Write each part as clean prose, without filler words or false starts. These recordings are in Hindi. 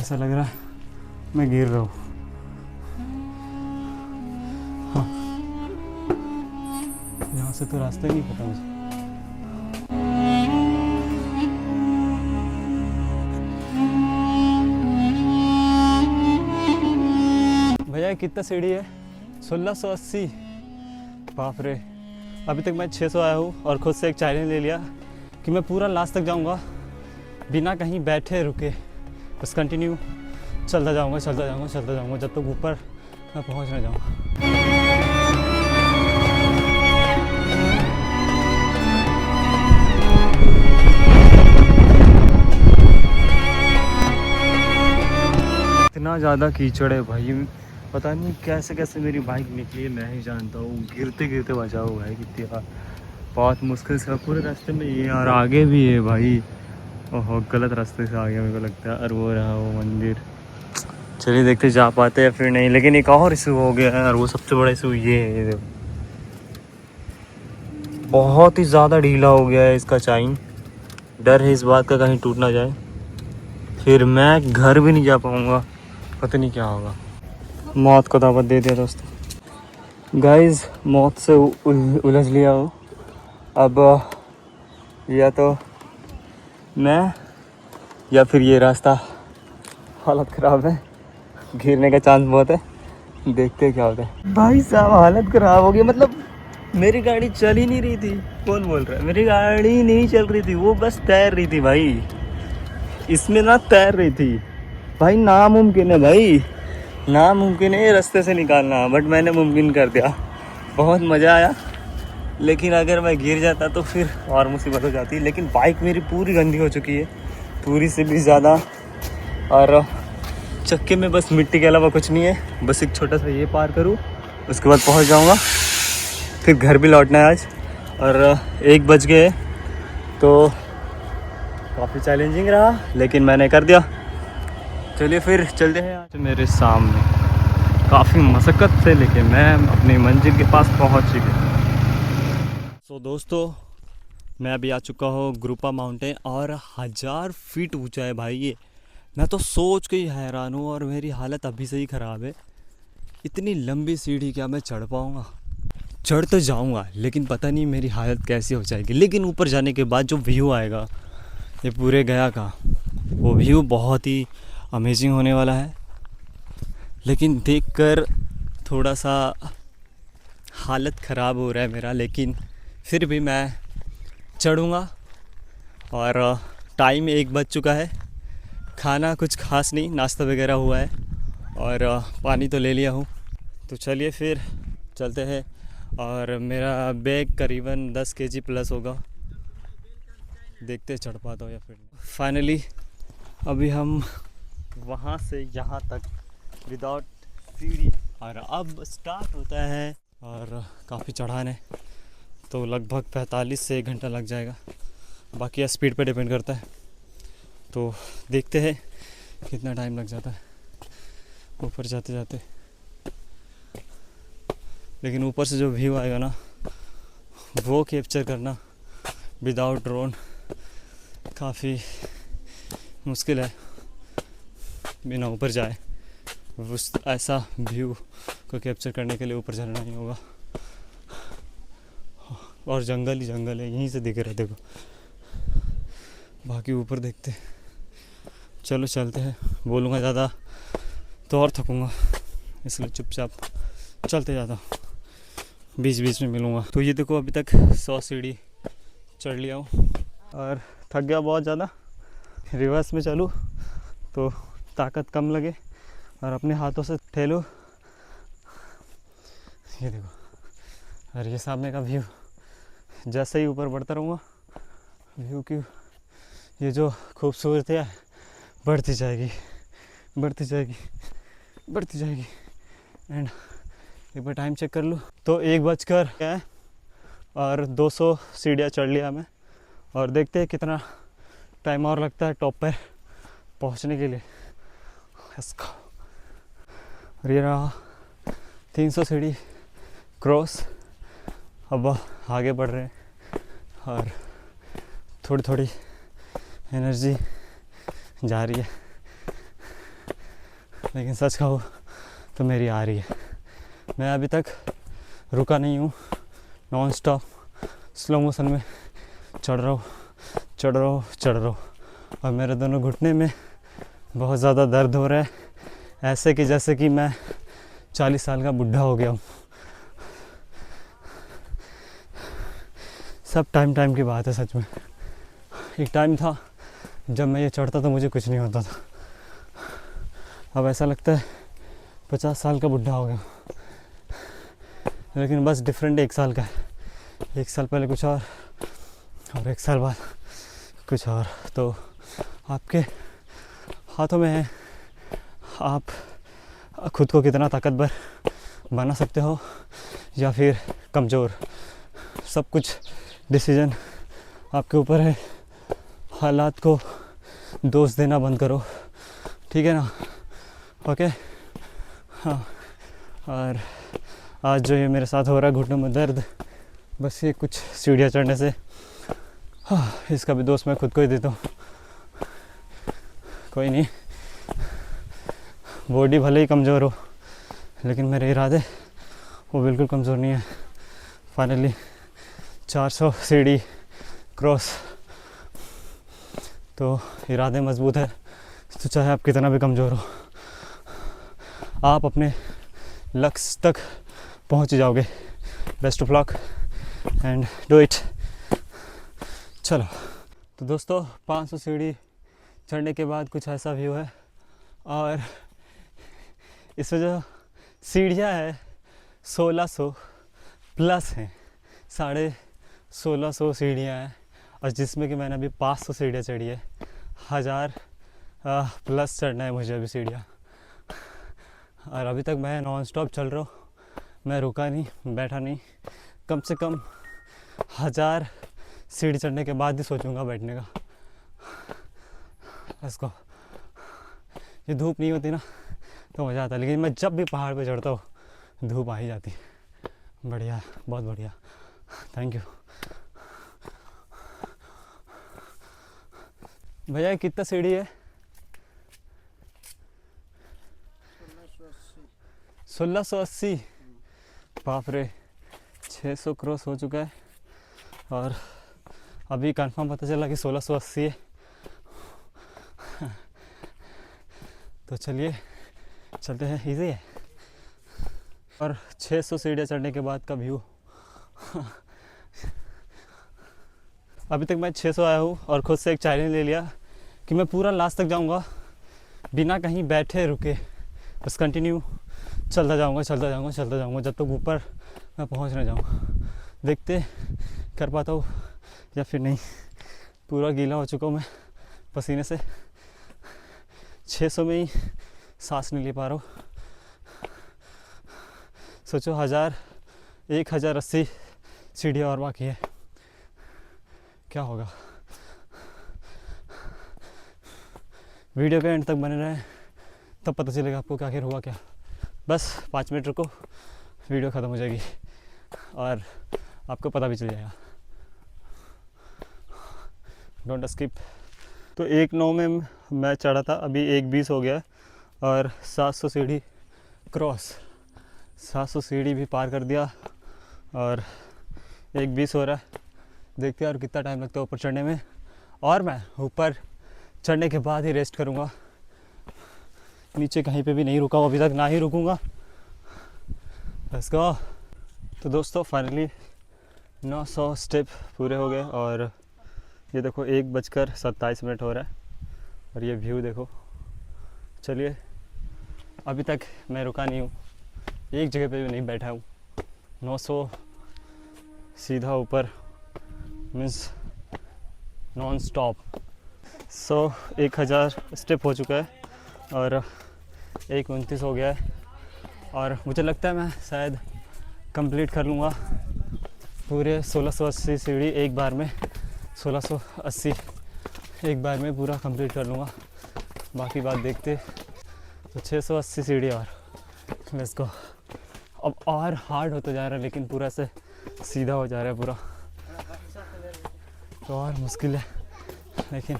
ऐसा लग रहा है मैं गिर रहा हूँ। हाँ, यहाँ से तो रास्ता ही नहीं पता मुझे। भैया कितना सीढ़ी है? 1680। बाप रे, अभी तक मैं 600 आया हूँ और खुद से एक चैलेंज ले लिया कि मैं पूरा लास्ट तक जाऊँगा बिना कहीं बैठे रुके, बस कंटिन्यू चलता जाऊँगा जब तक ऊपर मैं पहुँच ना जाऊँ। इतना ज़्यादा कीचड़ है भाई, पता नहीं कैसे कैसे मेरी बाइक निकली, मैं ही जानता हूँ। गिरते गिरते बचा हुआ है कितनी बार, बहुत मुश्किल से पूरे रास्ते में ये, और आगे भी है भाई। ओहो, गलत रास्ते से आ गया मेरे को लगता है। और वो रहा वो मंदिर, चलिए देखते जा पाते हैं फिर नहीं। लेकिन एक और इशू हो गया है, और वो सबसे बड़ा इशू ये है, देखो बहुत ही ज़्यादा ढीला हो गया है इसका चाइन। डर है इस बात का कहीं टूट ना जाए, फिर मैं घर भी नहीं जा पाऊँगा, पता नहीं क्या होगा। मौत को दावत दे दिया दोस्तों। गाइस, मौत से उलझ लिया हो। अब या तो मैं या फिर ये रास्ता, हालत ख़राब है, गिरने का चांस बहुत है, देखते हैं क्या होता है। भाई साहब हालत ख़राब हो गई, मतलब मेरी गाड़ी चल ही नहीं रही थी। कौन बोल रहा है? मेरी गाड़ी नहीं चल रही थी, वो बस तैर रही थी भाई, इसमें ना तैर रही थी भाई। नामुमकिन है भाई, नामुमकिन है ये रास्ते से निकालना, बट मैंने मुमकिन कर दिया। बहुत मज़ा आया, लेकिन अगर मैं गिर जाता तो फिर और मुसीबत हो जाती। लेकिन बाइक मेरी पूरी गंदी हो चुकी है, पूरी से भी ज़्यादा, और चक्के में बस मिट्टी के अलावा कुछ नहीं है। बस एक छोटा सा ये पार करूँ, उसके बाद पहुंच जाऊंगा। फिर घर भी लौटना है आज, और 1 बज गए, तो काफ़ी चैलेंजिंग रहा, लेकिन मैंने कर दिया। चलिए फिर चलते हैं। आज मेरे सामने काफ़ी मशक्क़त से लेके मैं अपनी मंजिल के पास पहुंच गया। सो दोस्तों, मैं अभी आ चुका हूँ ग्रुपा माउंटेन, और 1000 फीट ऊंचा है भाई ये। मैं तो सोच के ही हैरान हूँ, और मेरी हालत अभी से ही ख़राब है। इतनी लंबी सीढ़ी क्या मैं चढ़ पाऊँगा? चढ़ तो जाऊँगा, लेकिन पता नहीं मेरी हालत कैसी हो जाएगी। लेकिन ऊपर जाने के बाद जो व्यू आएगा ये पूरे गया का, वो व्यू बहुत ही अमेजिंग होने वाला है। लेकिन देखकर थोड़ा सा हालत ख़राब हो रहा है मेरा, लेकिन फिर भी मैं चढ़ूँगा। और टाइम 1 बज चुका है, खाना कुछ खास नहीं, नाश्ता वगैरह हुआ है, और पानी तो ले लिया हूँ। तो चलिए फिर चलते हैं। और मेरा बैग करीबन 10 kg प्लस होगा, देखते चढ़ पाता हूँ या फिर। फाइनली अभी हम वहाँ से यहाँ तक विदाउट सीढ़ी, और अब स्टार्ट होता है, और काफ़ी चढ़ान है, तो लगभग 45 से 1 घंटा लग जाएगा। बाकी स्पीड पे डिपेंड करता है, तो देखते हैं कितना टाइम लग जाता है ऊपर जाते जाते। लेकिन ऊपर से जो व्यू आएगा ना, वो कैप्चर करना विदाउट ड्रोन काफ़ी मुश्किल है, बिना ऊपर जाए। उस ऐसा व्यू को कैप्चर करने के लिए ऊपर जाना नहीं होगा, और जंगल ही जंगल है, यहीं से दिख रहा है देखो। बाकी ऊपर देखते, चलो चलते हैं। बोलूँगा ज़्यादा तो और थकूँगा, इसलिए चुपचाप चलते जाता हूँ, बीच बीच में मिलूँगा। तो ये देखो अभी तक 100 सीढ़ी चढ़ लिया हूँ, और थक गया बहुत ज़्यादा। रिवर्स में चलूँ तो ताकत कम लगे, और अपने हाथों से ठेलूँ। ये देखो, और ये सामने का व्यू, जैसे ही ऊपर बढ़ता रहूँगा व्यू की ये जो खूबसूरती है बढ़ती जाएगी, बढ़ती जाएगी, बढ़ती जाएगी। एंड एक बार टाइम चेक कर लूँ तो 1 बजकर है, और 200 सीढ़ियाँ चढ़ लिया मैं। और देखते हैं कितना टाइम और लगता है टॉप पर पहुँचने के लिए। और ये रहा 300 सीढ़ी क्रॉस। अब आगे बढ़ रहे हैं, और थोड़ी थोड़ी एनर्जी जा रही है। लेकिन सच कहो तो मेरी आ रही है। मैं अभी तक रुका नहीं हूँ, नॉन स्टॉप स्लो मोशन में चढ़ रहा हूँ। और मेरे दोनों घुटने में बहुत ज़्यादा दर्द हो रहा है, ऐसे कि जैसे कि मैं 40 साल का बुढ़ा हो गया हूँ। सब टाइम की बात है सच में। एक टाइम था जब मैं ये चढ़ता तो मुझे कुछ नहीं होता था, अब ऐसा लगता है 50 साल का बुढ़ा हो गया। लेकिन बस डिफरेंट 1 साल का है, 1 साल पहले कुछ और 1 साल बाद कुछ और। तो आपके हाथों में है, आप खुद को कितना ताकतवर बना सकते हो या फिर कमज़ोर, सब कुछ डिसीजन आपके ऊपर है। हालात को दोष देना बंद करो, ठीक है ना? ओके हाँ। और आज जो ये मेरे साथ हो रहा है घुटनों में दर्द, बस ये कुछ सीढ़ियाँ चढ़ने से, हाँ, इसका भी दोस्त मैं खुद को ही देता हूँ। कोई नहीं, बॉडी भले ही कमज़ोर हो लेकिन मेरे इरादे वो बिल्कुल कमज़ोर नहीं है। फाइनली 400 सीढ़ी क्रॉस, तो इरादे मजबूत है तो चाहे आप कितना भी कमज़ोर हो, आप अपने लक्ष्य तक पहुंच जाओगे। Best of luck and do it. चलो तो दोस्तों, 500 सीढ़ी चढ़ने के बाद कुछ ऐसा व्यू है, और इसमें जो सीढ़ियाँ है 1600 प्लस हैं, 1650 सीढ़ियाँ हैं, और जिसमें कि मैंने अभी 500 सीढ़ियाँ चढ़ी है। 1000 प्लस चढ़ना है मुझे अभी सीढ़ियाँ, और अभी तक मैं नॉन स्टॉप चल रहा हूँ, मैं रुका नहीं, बैठा नहीं। कम से कम 1000 सीढ़ी चढ़ने के बाद ही सोचूंगा बैठने का। इसको ये धूप नहीं होती ना तो मज़ा आता है, लेकिन मैं जब भी पहाड़ पे चढ़ता हूँ धूप आ ही जाती है। बढ़िया, बहुत बढ़िया, थैंक यू भैया। कितना सीढ़ी है? 1680। बाप रे, 600 क्रॉस हो चुका है, और अभी कंफर्म पता चला कि 1680 है। तो चलिए चलते हैं, इजी है। और 600 सीढ़ियाँ चढ़ने के बाद का व्यू। अभी तक मैं 600 आया हूँ और खुद से एक चैलेंज ले लिया कि मैं पूरा लास्ट तक जाऊँगा बिना कहीं बैठे रुके, बस कंटिन्यू चलता जाऊँगा जब तक ऊपर मैं पहुँच ना जाऊँ। देखते कर पाता हूँ या फिर नहीं। पूरा गीला हो चुका हूँ मैं पसीने से, 600 में ही सांस नहीं ले पा रहा हूँ। सोचो 1080 सीढ़ियाँ और बाकी है, क्या होगा। वीडियो के एंड तक बने रहें, तब पता चलेगा आपको कि आखिर हुआ क्या। बस 5 मिनट रुको, वीडियो ख़त्म हो जाएगी और आपको पता भी चल जाएगा। Don't skip. तो 1:09 में मैं चढ़ा था, अभी 1:20 हो गया और 700 सीढ़ी क्रॉस, 700 सीढ़ी भी पार कर दिया और 1:20 हो रहा है। देखते हैं और कितना टाइम लगता है ऊपर चढ़ने में, और मैं ऊपर चढ़ने के बाद ही रेस्ट करूँगा। नीचे कहीं पे भी नहीं रुका हूँ अभी तक, ना ही रुकूँगा। Let's go. तो दोस्तों फाइनली 900 स्टेप पूरे हो गए और ये देखो 1:27 हो रहा है और ये व्यू देखो। चलिए, अभी तक मैं रुका नहीं हूँ, एक जगह पे भी नहीं बैठा हूँ। 900 सीधा ऊपर मीन्स नॉन स्टॉप। 1000 स्टेप हो चुका है और 1:29 हो गया है और मुझे लगता है मैं शायद कंप्लीट कर लूँगा पूरे 1680 सीढ़ी एक बार में। 1680 एक बार में पूरा कंप्लीट कर लूँगा, बाकी बात देखते। तो 680 सीढ़ी और लेट्स गो। अब और हार्ड होता जा रहा है लेकिन पूरा से सीधा हो जा रहा है पूरा, तो और मुश्किल है लेकिन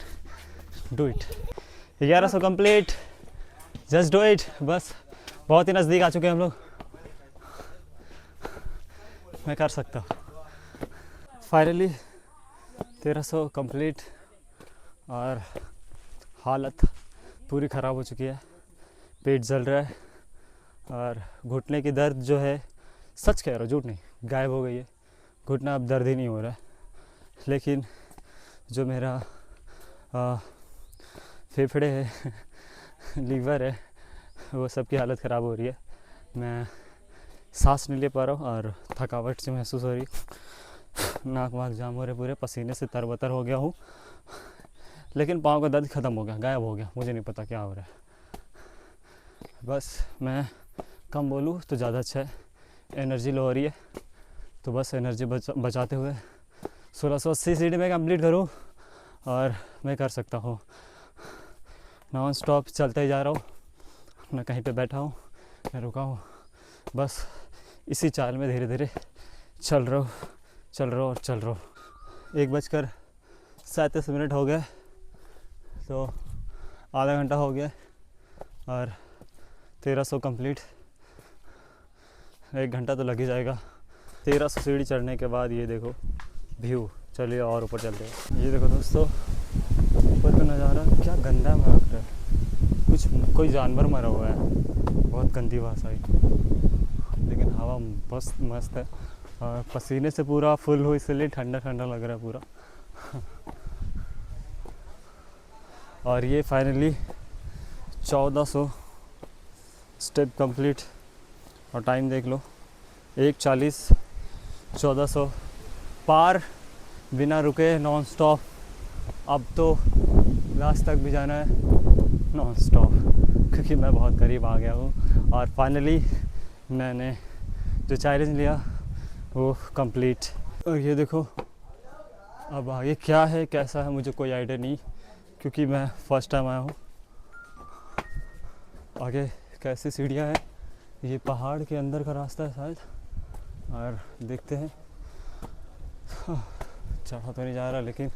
do it. 1100 complete, just do it. बस बहुत ही नज़दीक आ चुके हैं हम लोग। मैं कर सकता हूँ। फाइनली 1300 कंप्लीट और हालत पूरी ख़राब हो चुकी है। पेट जल रहा है और घुटने की दर्द जो है, सच कह रहा हूँ, झूठ नहीं, गायब हो गई है। घुटना अब दर्द ही नहीं हो रहा है। लेकिन जो मेरा फेफड़े है, लीवर है, वो सब की हालत ख़राब हो रही है। मैं सांस नहीं ले पा रहा हूँ और थकावट से महसूस हो रही। नाक वाक जाम हो रहे, पूरे पसीने से तरबतर हो गया हूँ। लेकिन पाँव का दर्द ख़त्म हो गया, गायब हो गया। मुझे नहीं पता क्या हो रहा है। बस मैं कम बोलूँ तो ज़्यादा अच्छा है। एनर्जी लो हो रही है, तो बस एनर्जी बचाते हुए 1680 सीढ़ी में कंप्लीट करूँ और मैं कर सकता हूँ। नॉन स्टॉप चलते ही जा रहा हूँ, ना कहीं पे बैठा हूँ ना रुका हूँ। बस इसी चाल में धीरे धीरे चल रहा हूँ और चल रहा हूँ। 1:37 हो गए, तो आधा घंटा हो गया और 1300 कंप्लीट। 1 घंटा तो लग ही जाएगा। 1300 सीढ़ी चढ़ने के बाद ये देखो व्यू। चलिए और ऊपर चलते हैं। ये देखो दोस्तों, ऊपर का नज़ारा क्या गंदा महक रहा है। कोई जानवर मरा हुआ है। बहुत गंदी भाषा है, लेकिन हवा बस मस्त है और पसीने से पूरा फुल हो, इसलिए ठंडा ठंडा लग रहा है पूरा। और ये फाइनली 1400 स्टेप कंप्लीट और टाइम देख लो 1:40। 1400 पार बिना रुके नॉन स्टॉप। अब तो लास्ट तक भी जाना है नॉन स्टॉप, क्योंकि मैं बहुत करीब आ गया हूँ। और फाइनली मैंने जो चैलेंज लिया वो कंप्लीट। और ये देखो अब आगे क्या है कैसा है मुझे कोई आइडिया नहीं, क्योंकि मैं फर्स्ट टाइम आया हूँ। आगे कैसी सीढ़ियाँ हैं, ये पहाड़ के अंदर का रास्ता है शायद, और देखते हैं। चढ़ा तो नहीं जा रहा, लेकिन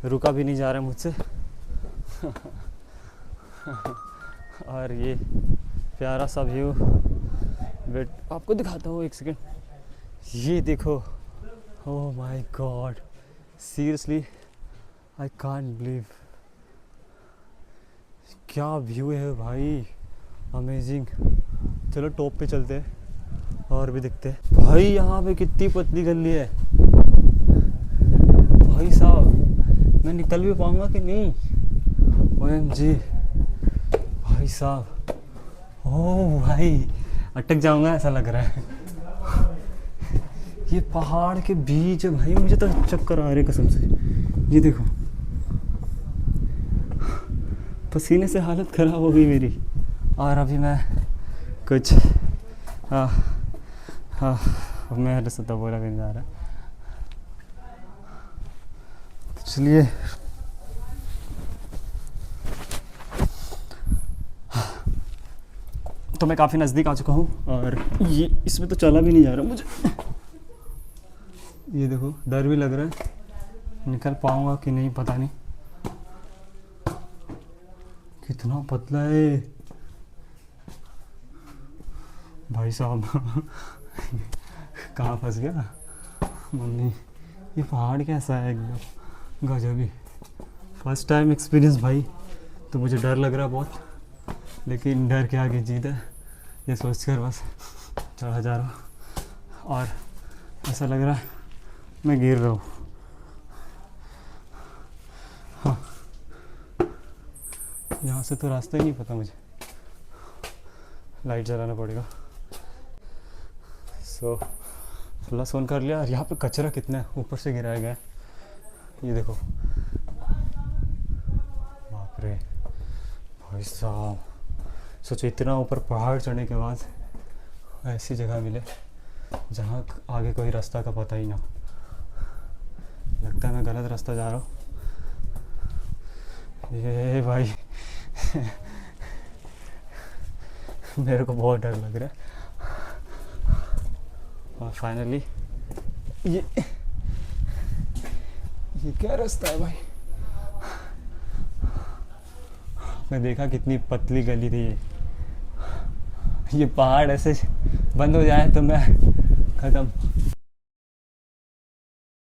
रुका भी नहीं जा रहा मुझसे। और ये प्यारा सा व्यू, वेट आपको दिखाता हूँ 1 सेकेंड। ये देखो, oh my God, seriously I can't believe. क्या व्यू है भाई, अमेजिंग। चलो टॉप पे चलते हैं और भी दिखते हैं। भाई यहाँ पे कितनी पतली गली है भाई साहब, मैं निकल भी पाऊंगा कि नहीं? OMG भाई साहब, ओह भाई अटक जाऊंगा ऐसा लग रहा है। ये पहाड़ के बीच है भाई, मुझे तो चक्कर आ रहे कसम से। ये देखो, पसीने से हालत ख़राब हो गई मेरी। और अभी मैं कुछ मैं से तो बोला भी नहीं जा रहा। चलिए तो मैं काफ़ी नज़दीक आ चुका हूँ और ये इसमें तो चला भी नहीं जा रहा मुझे। ये देखो, डर भी लग रहा है, निकल पाऊँगा कि नहीं पता नहीं। कितना पतला है भाई साहब। कहाँ फंस गया मम्मी। ये पहाड़ कैसा है, एकदम गजब ही। फर्स्ट टाइम एक्सपीरियंस भाई, तो मुझे डर लग रहा है बहुत, लेकिन डर के आगे जीत है, ये सोचकर बस चढ़ा जा रहा हूँ। और ऐसा लग रहा है मैं गिर रहा हूँ। हाँ, यहाँ से तो रास्ता ही नहीं पता मुझे, लाइट जलाना पड़ेगा। सो प्लस ऑन कर लिया। और यहाँ पे कचरा कितना है, ऊपर से गिराया गया है। ये देखो, बाप रे भाई साहब, सोचो इतना ऊपर पहाड़ चढ़ने के बाद ऐसी जगह मिले जहाँ आगे कोई रास्ता का पता ही ना। लगता है मैं गलत रास्ता जा रहा हूँ। ये भाई मेरे को बहुत डर लग रहा है। और फाइनली ये क्या रास्ता है भाई। मैं देखा कितनी पतली गली थी ये, ये पहाड़ ऐसे बंद हो जाए तो मैं ख़त्म।